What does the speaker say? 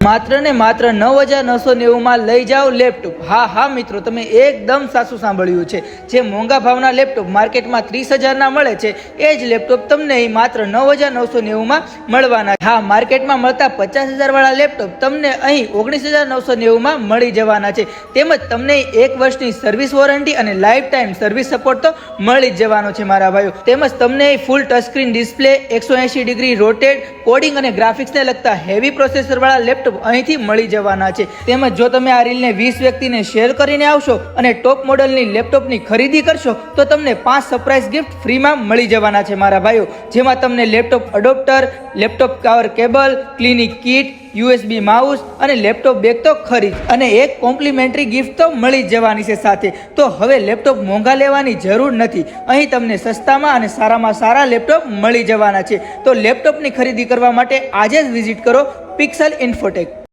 માત્ર ને માત્ર 9,990 માં લઈ જાઓ લેપટોપ। હા મિત્રો, તમે એકદમ સાચું સાંભળ્યું છે। જે મોંઘા ભાવના લેપટોપ માર્કેટમાં 30,000 ના મળે છે, એ જ લેપટોપ તમને માત્ર 9,990 માં મળવાના। હા, માર્કેટમાં મળતા 50,000 વાળા લેપટોપ તમને અહીં 19,990 માં મળી જવાના છે। તેમજ તમને 1 વર્ષની સર્વિસ વોરંટી અને લાઈફ ટાઈમ સર્વિસ સપોર્ટ તો મળી જ જવાનો છે મારા ભાઈઓ। તેમજ તમને full touch screen display, 180 degree rotate, coding અને ગ્રાફિક્સને લગતા હેવી પ્રોસેસર વાળા લેપટોપ અહીંથી મળી જવાના છે। તેમજ જો તમે આ રીલને 20 વ્યક્તિને શેર કરીને આવશો અને ટોપ મોડલની લેપટોપની ખરીદી કરશો તો તમને 5 સરપ્રાઈઝ ગિફ્ટ ફ્રીમાં મળી જવાના છે મારા ભાઈઓ। જેમાં તમને laptop adapter, laptop cover cable, cleaning kit, USB mouse અને લેપટોપ બેગ તો ખરી અને એક કોમ્પ્લિમેન્ટરી ગિફ્ટ તો મળી જવાની છે સાથે। તો હવે લેપટોપ મોંઘા લેવાની જરૂર નથી, અહીં તમને સસ્તામાં અને સારામાં સારા લેપટોપ મળી જવાના છે। તો લેપટોપની ખરીદી કરવા માટે આજે જ વિઝિટ કરો પિક્સલ ઇન્ફોટેક।